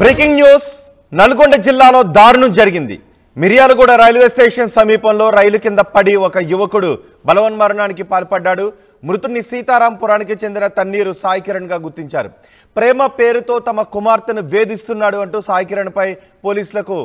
Breaking news Nalgonda జిల్లాలో దారుణం జరిగింది. మిర్యాలగూడ రైల్వే స్టేషన్ సమీపంలో రైలు కింద పడి ఒక యువకుడు బలవన్మరణానికి పాల్పడ్డాడు. మృతుడిని సీతారాంపురానికి చెందిన తన్నీరు సాయి కిరణ్ గా గుర్తించారు. ప్రేమ పేరుతో తమ కుమార్తెను వేధిస్తున్నాడు అంటూ సాయి కిరణ్ పై పోలీసులకు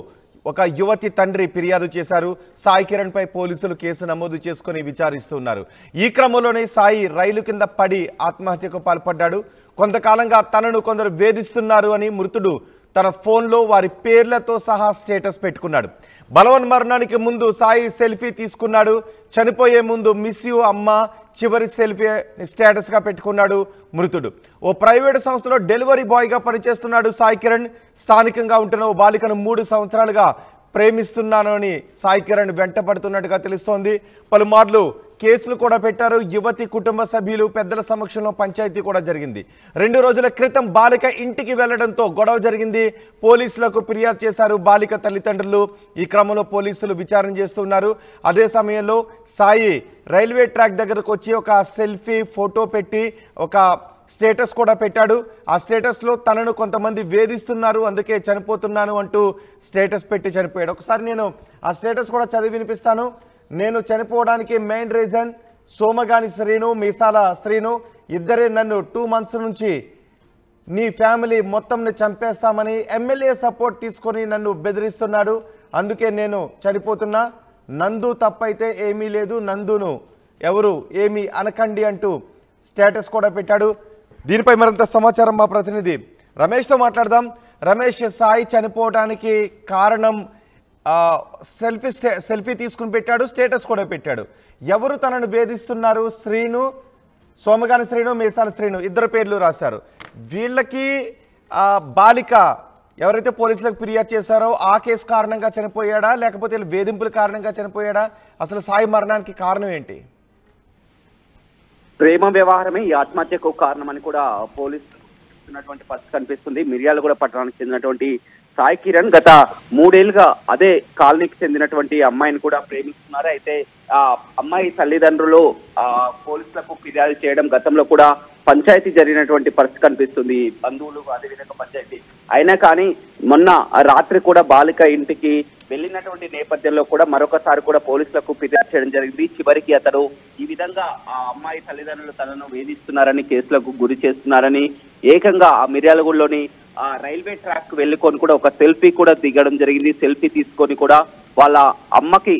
ఒక యువతి తండ్రి ఫిర్యాదు చేశారు. సాయి కిరణ్ పై పోలీసులు కేసు నమోదు చేసుకుని విచారిస్తున్నారు. ఈ క్రమంలోనే సాయి రైలు కింద పడి ఆత్మహత్యకు పాల్పడ్డాడు. కొంతకాలంగా తనను కొందరు వేధిస్తున్నారు అని మృతుడు తన ఫోన్లో వారి పేర్లతో సహా స్టేటస్ పెట్టుకున్నాడు. బలవన్మరణానికి ముందు సాయి సెల్ఫీ తీసుకున్నాడు. చనిపోయే ముందు మిస్ యూ అమ్మ చివరి సెల్ఫీ స్టేటస్గా పెట్టుకున్నాడు మృతుడు. ఓ ప్రైవేటు సంస్థలో డెలివరీ బాయ్గా పనిచేస్తున్నాడు సాయి కిరణ్. స్థానికంగా ఉంటున్న ఓ బాలికను 3 సంవత్సరాలుగా ప్రేమిస్తున్నాను అని సాయి కిరణ్ వెంటపడుతున్నట్టుగా తెలుస్తోంది. పలుమార్లు కేసులు కూడా పెట్టారు. యువతి కుటుంబ సభ్యులు పెద్దల సమక్షంలో పంచాయతీ కూడా జరిగింది. 2 రోజుల క్రితం బాలిక ఇంటికి వెళ్లడంతో గొడవ జరిగింది. పోలీసులకు ఫిర్యాదు చేశారు బాలిక తల్లిదండ్రులు. ఈ క్రమంలో పోలీసులు విచారణ చేస్తున్నారు. అదే సమయంలో సాయి రైల్వే ట్రాక్ దగ్గరకు వచ్చి ఒక సెల్ఫీ ఫోటో పెట్టి ఒక స్టేటస్ కూడా పెట్టాడు. ఆ స్టేటస్లో తనను కొంతమంది వేధిస్తున్నారు, అందుకే చనిపోతున్నాను అంటూ స్టేటస్ పెట్టి చనిపోయాడు. ఒకసారి నేను ఆ స్టేటస్ కూడా చదివి వినిపిస్తాను. నేను చనిపోవడానికి మెయిన్ రీజన్ సోమగాని శ్రీను, మీసాల శ్రీను ఇద్దరే నన్ను 2 months నుంచి నీ ఫ్యామిలీ మొత్తంని చంపేస్తామని ఎమ్మెల్యే సపోర్ట్ తీసుకొని నన్ను బెదిరిస్తున్నాడు, అందుకే నేను చనిపోతున్నా. నందు తప్పైతే ఏమీ లేదు, నందును ఎవరు ఏమీ అనకండి అంటూ స్టేటస్ కూడా పెట్టాడు. దీనిపై మరింత సమాచారం మా ప్రతినిధి రమేష్తో మాట్లాడదాం. రమేష్, సాయి చనిపోవడానికి కారణం సెల్ఫీ తీసుకుని పెట్టాడు, స్టేటస్ కూడా పెట్టాడు. ఎవరు తనను వేధిస్తున్నారు? శ్రీను, సోమగాని శ్రీను, మీసాల శ్రీను ఇద్దరు పేర్లు రాశారు. వీళ్ళకి బాలిక ఎవరైతే పోలీసులకు ఫిర్యాదు చేశారో ఆ కేసు కారణంగా చనిపోయాడా, లేకపోతే వేధింపుల కారణంగా చనిపోయాడా? అసలు సాయి మరణానికి కారణం ఏంటి? ప్రేమ వ్యవహారమే ఈ ఆత్మహత్యకు కారణమని కూడా పోలీసులు చెప్తున్నటువంటి పరిస్థితి కనిపిస్తుంది. మిర్యాలగూడ పట్టణానికి చెందినటువంటి సాయి కిరణ్ గత 3 ఏళ్లుగా అదే కాలనీకి చెందినటువంటి అమ్మాయిని కూడా ప్రేమిస్తున్నారు. అయితే ఆ అమ్మాయి తల్లిదండ్రులు పోలీసులకు ఫిర్యాదు చేయడం, గతంలో కూడా పంచాయతీ జరిగినటువంటి పరిస్థితి కనిపిస్తుంది. బంధువులు అదేవిధంగా పంచాయతీ అయినా కానీ మొన్న రాత్రి కూడా బాలిక ఇంటికి వెళ్ళినటువంటి నేపథ్యంలో కూడా మరొకసారి కూడా పోలీసులకు ఫిర్యాదు చేయడం జరిగింది. చివరికి అతడు ఈ విధంగా ఆ అమ్మాయి తల్లిదండ్రులు తనను వేధిస్తున్నారని, కేసులకు గురి చేస్తున్నారని ఏకంగా ఆ మిర్యాలగూడలోని ఆ రైల్వే ట్రాక్ వెళ్ళుకొని కూడా ఒక సెల్ఫీ కూడా దిగడం జరిగింది. సెల్ఫీ తీసుకొని కూడా వాళ్ళ అమ్మకి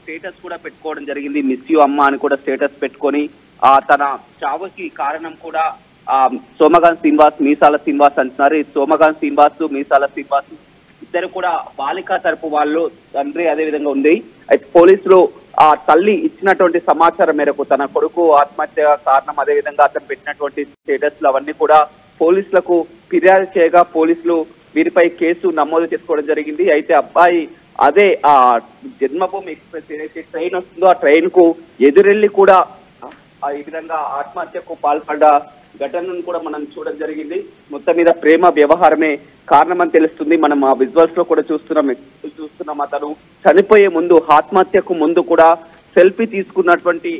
స్టేటస్ కూడా పెట్టుకోవడం జరిగింది. మిస్ యూ అమ్మ అని కూడా స్టేటస్ పెట్టుకొని తన చావుకి కారణం కూడా సోమగాన్ శ్రీనివాస్, మీసాల శ్రీనివాస్ అంటున్నారు. ఈ సోమగాన్ శ్రీనివాస్, మీసాల శ్రీనివాస్ ఇద్దరు కూడా బాలికా తరపు వాళ్ళు, తండ్రి అదేవిధంగా ఉంది. అయితే పోలీసులు ఆ తల్లి ఇచ్చినటువంటి సమాచారం మేరకు తన కొడుకు ఆత్మహత్య కారణం, అదేవిధంగా అతను పెట్టినటువంటి స్టేటస్లు అవన్నీ కూడా పోలీసులకు ఫిర్యాదు చేయగా పోలీసులు వీరిపై కేసు నమోదు చేసుకోవడం జరిగింది. అయితే అబ్బాయి అదే ఆ జన్మభూమి ఎక్స్ప్రెస్ ఏదైతే ట్రైన్ వస్తుందో ఆ ట్రైన్ కు ఎదురెళ్లి కూడా ఈ విధంగా ఆత్మహత్యకు పాల్పడ్డ ఘటనను కూడా మనం చూడడం జరిగింది. మొత్తం మీద ప్రేమ వ్యవహారమే కారణమని తెలుస్తుంది. మనం ఆ విజువల్స్ లో కూడా చూస్తున్నాం. అతను చనిపోయే ముందు, ఆత్మహత్యకు ముందు కూడా సెల్ఫీ తీసుకున్నటువంటి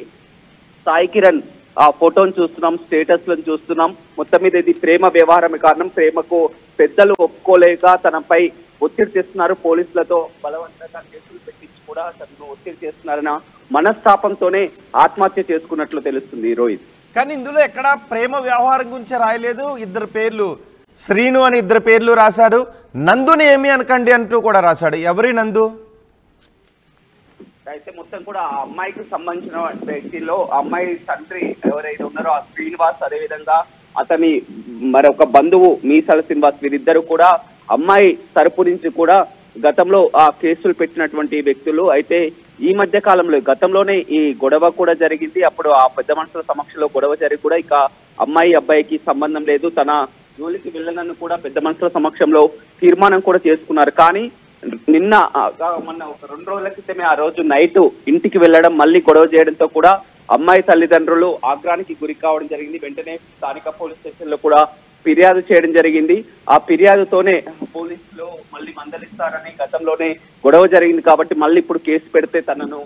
సాయి కిరణ్ ఆ ఫోటోను చూస్తున్నాం, స్టేటస్లను చూస్తున్నాం. మొత్తం మీద ఇది ప్రేమ వ్యవహారమే కారణం. ప్రేమకు పెద్దలు ఒప్పుకోలేక తనపై ఒత్తిడి చేస్తున్నారు. పోలీసులతో బలవంతంగా కేసులు పెట్టించి కూడా తనను ఒత్తిడి చేస్తున్నారన్న మనస్తాపంతోనే ఆత్మహత్య చేసుకున్నట్లు తెలుస్తుంది రోహిత్. కానీ ఇందులో ఎక్కడ ప్రేమ వ్యవహారం గురించి రాయలేదు. 2 పేర్లు, శ్రీను అని 2 పేర్లు రాశాడు. నందుని ఏమి అనకండి అంటూ కూడా రాశాడు. ఎవరి నందు? అయితే మొత్తం కూడా ఆ అమ్మాయికి సంబంధించిన వ్యక్తిలో అమ్మాయి తండ్రి ఎవరైతే ఉన్నారో ఆ శ్రీనివాస్, అదేవిధంగా అతని మరొక బంధువు మీసాల శ్రీనివాస్, వీరిద్దరు కూడా అమ్మాయి తరపు నుంచి కూడా గతంలో ఆ కేసులు పెట్టినటువంటి వ్యక్తులు. అయితే ఈ మధ్య కాలంలో గతంలోనే ఈ గొడవ కూడా జరిగింది. అప్పుడు ఆ పెద్ద మనుషుల సమక్షంలో గొడవ జరిగి కూడా ఇక అమ్మాయి అబ్బాయికి సంబంధం లేదు, తన జోలికి వెళ్ళనని కూడా పెద్ద మనుషుల సమక్షంలో తీర్మానం కూడా చేసుకున్నారు. కానీ నిన్న మొన్న ఒక 2 రోజుల క్రితమే ఆ రోజు నైట్ ఇంటికి వెళ్ళడం, మళ్ళీ గొడవ చేయడంతో కూడా అమ్మాయి తల్లిదండ్రులు ఆగ్రహానికి గురి కావడం జరిగింది. వెంటనే స్థానిక పోలీస్ స్టేషన్ లో కూడా ఫిర్యాదు చేయడం జరిగింది. ఆ ఫిర్యాదుతోనే పోలీసులు మళ్ళీ మందలిస్తారని, గతంలోనే గొడవ జరిగింది కాబట్టి మళ్ళీ ఇప్పుడు కేసు పెడితే తనను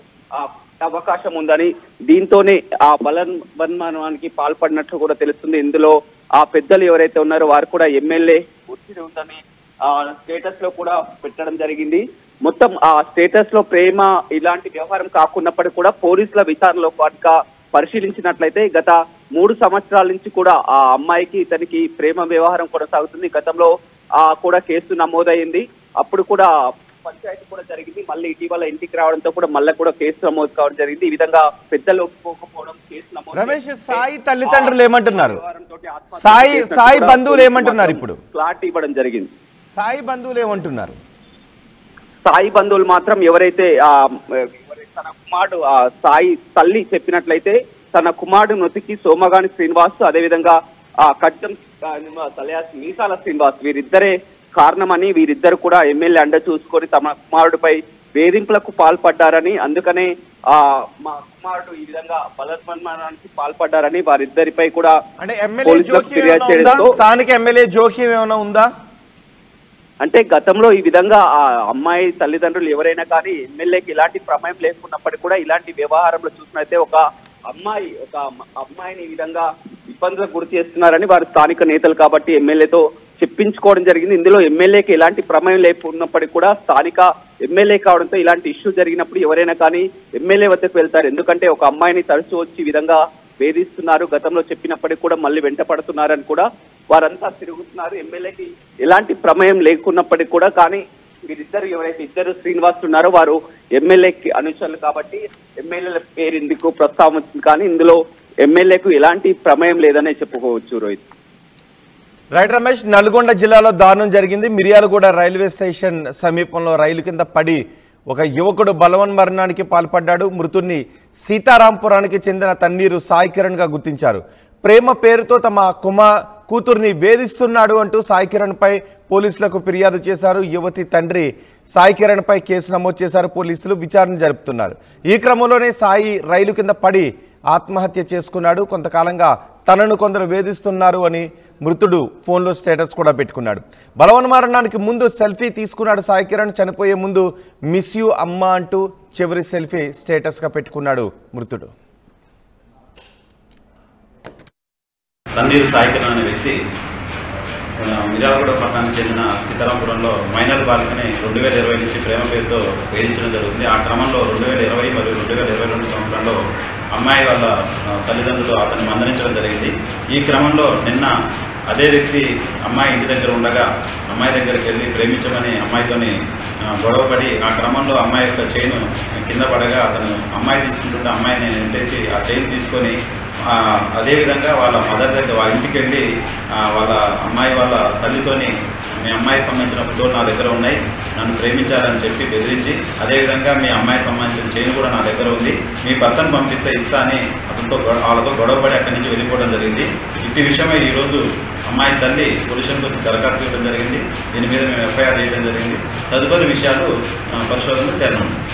అవకాశం ఉందని, దీంతోనే ఆ బలవన్మరణానికి పాల్పడినట్లు కూడా తెలుస్తుంది. ఇందులో ఆ పెద్దలు ఎవరైతే ఉన్నారో వారు కూడా ఎమ్మెల్యే ఒత్తిడి ఉందని స్టేటస్ లో కూడా పెట్టడం జరిగింది. మొత్తం ఆ స్టేటస్ లో ప్రేమ ఇలాంటి వ్యవహారం కాకున్నప్పటికీ కూడా పోలీసుల విచారణలో కనుక పరిశీలించినట్లయితే గత 3 సంవత్సరాల నుంచి కూడా ఆ అమ్మాయికి ఇతనికి ప్రేమ వ్యవహారం కొనసాగుతుంది. గతంలో కూడా కేసు నమోదైంది. అప్పుడు కూడా పంచాయతీ కూడా జరిగింది. మళ్ళీ ఇటీవల ఇంటికి రావడంతో కూడా మళ్ళీ కూడా కేసు నమోదు కావడం జరిగింది. ఈ విధంగా పెద్దలు ఒప్పుకోకపోవడం కేసు నమోదు. రమేష్, సాయి తల్లిదండ్రులు ఏమంటున్నారు? సాయి బంధువులు ఏమంటున్నారు? ఇప్పుడు ఫ్లాట్ ఇవ్వడం జరిగింది. సాయి బంధువులు ఏమంటున్నారు? సాయి బంధువులు మాత్రం ఎవరైతే తన కుమారుడు సాయి తల్లి చెప్పినట్లయితే తన కుమారుడు మృతికి సోమగాని శ్రీనివాస్, అదేవిధంగా కట్టం మీసాల శ్రీనివాస్ వీరిద్దరే కారణమని, వీరిద్దరు కూడా ఎమ్మెల్యే అండ చూసుకొని తమ కుమారుడిపై వేధింపులకు పాల్పడ్డారని, అందుకనే మా కుమారుడు ఈ విధంగా బలవన్మరణానికి పాల్పడ్డారని వారిద్దరిపై కూడా పోలీసులకు ఫిర్యాదు చేయడంతో స్థానిక ఎమ్మెల్యే జోక్యం ఏమైనా ఉందా? అంటే గతంలో ఈ విధంగా ఆ అమ్మాయి తల్లిదండ్రులు ఎవరైనా కానీ ఎమ్మెల్యేకి ఇలాంటి ప్రమేయం లేకున్నప్పటికీ కూడా ఇలాంటి వ్యవహారంలో చూసినట్లయితే ఒక అమ్మాయిని ఈ విధంగా ఇబ్బందులకు గురి చేస్తున్నారని వారు స్థానిక నేతలు కాబట్టి ఎమ్మెల్యేతో చెప్పించుకోవడం జరిగింది. ఇందులో ఎమ్మెల్యేకి ఎలాంటి ప్రమేయం లేకున్నప్పటికీ కూడా స్థానిక ఎమ్మెల్యే కావడంతో ఇలాంటి ఇష్యూ జరిగినప్పుడు ఎవరైనా కానీ ఎమ్మెల్యే వద్దకు వెళ్తారు. ఎందుకంటే ఒక అమ్మాయిని తరచూ వచ్చి ఈ విధంగా వేధిస్తున్నారు, గతంలో చెప్పినప్పటికీ కూడా మళ్ళీ వెంట పడుతున్నారని కూడా వారంతా తిరుగుతున్నారు. ఎమ్మెల్యేకి ఎలాంటి ప్రమేయం లేకున్నప్పటికీ కూడా కానీ వీరిద్దరు ఎవరైతే ఇద్దరు శ్రీనివాసులు ఉన్నారో వారు ఎమ్మెల్యేకి అనుచరులు కాబట్టి ఎమ్మెల్యేల పేరు ఇందుకు ప్రస్తావన వచ్చింది. కానీ ఇందులో ఎమ్మెల్యేకు ఎలాంటి ప్రమేయం లేదనే చెప్పుకోవచ్చు. రోహిత్. రైట్ రమేష్, నల్గొండ జిల్లాలో దారుణం జరిగింది. మిర్యాలగూడ రైల్వే స్టేషన్ సమీపంలో రైలు కింద పడి ఒక యువకుడు బలవన్మరణానికి పాల్పడ్డాడు. మృతుడిని సీతారాంపురానికి చెందిన తన్నీరు సాయి కిరణ్ గా గుర్తించారు. ప్రేమ పేరుతో తమ కూతుర్ని వేధిస్తున్నాడు అంటూ సాయి కిరణ్ పై పోలీసులకు ఫిర్యాదు చేశారు. యువతి తండ్రి సాయి కిరణ్ పై కేసు నమోదు చేశారు. పోలీసులు విచారణ జరుపుతున్నారు. ఈ క్రమంలోనే సాయి రైలు కింద పడి ఆత్మహత్య చేసుకున్నాడు. కొంతకాలంగా తనను కొందరు వేధిస్తున్నారు అని మృతుడు ఫోన్లో స్టేటస్ కూడా పెట్టుకున్నాడు. బలవన్మరణానికి ముందు సెల్ఫీ తీసుకున్నాడు సాయి కిరణ్. చనిపోయే ముందు మిస్ యూ అమ్మ అంటూ చివరి సెల్ఫీ స్టేటస్గా పెట్టుకున్నాడు మృతుడు. తన్నీరు సాయి కిరణ్ అనే వ్యక్తి మిర్యాలగూడ పట్టణానికి చెందిన సీతారాంపురంలో మైనర్ బాలికని 2020 నుంచి ప్రేమ పేరుతో వేధించడం జరుగుతుంది. ఆ క్రమంలో 2020 మరియు 2022 సంవత్సరంలో అమ్మాయి వాళ్ళ తల్లిదండ్రులు అతన్ని మందలించడం జరిగింది. ఈ క్రమంలో నిన్న అదే వ్యక్తి అమ్మాయి ఇంటి దగ్గర ఉండగా అమ్మాయి దగ్గరికి వెళ్ళి ప్రేమించమని అమ్మాయితోని గొడవపడి ఆ క్రమంలో అమ్మాయి యొక్క చైను కింద పడగా అతను అమ్మాయి తీసుకుంటుంటే అమ్మాయిని వెంటేసి ఆ చైన్ తీసుకొని అదేవిధంగా వాళ్ళ మదర్ దగ్గర వాళ్ళ ఇంటికి వెళ్ళి వాళ్ళ అమ్మాయి వాళ్ళ తల్లితోని మీ అమ్మాయికి సంబంధించిన ఫోటోలు నా దగ్గర ఉన్నాయి, నన్ను ప్రేమించాలని చెప్పి బెదిరించి, అదేవిధంగా మీ అమ్మాయికి సంబంధించిన చైన్ కూడా నా దగ్గర ఉంది, మీ భర్తను పంపిస్తే ఇస్తా అని వాళ్ళతో గొడవపడి అక్కడి నుంచి వెళ్ళిపోవడం జరిగింది. ఇట్టి విషయమై ఈరోజు అమ్మాయి తల్లి పోలీసులకు వచ్చి దరఖాస్తు ఇవ్వడం జరిగింది. దీని మీద మేము ఎఫ్ఐఆర్ చేయడం జరిగింది. తదుపరి విషయాలు పరిశోధనలు తేలనున్నాయి.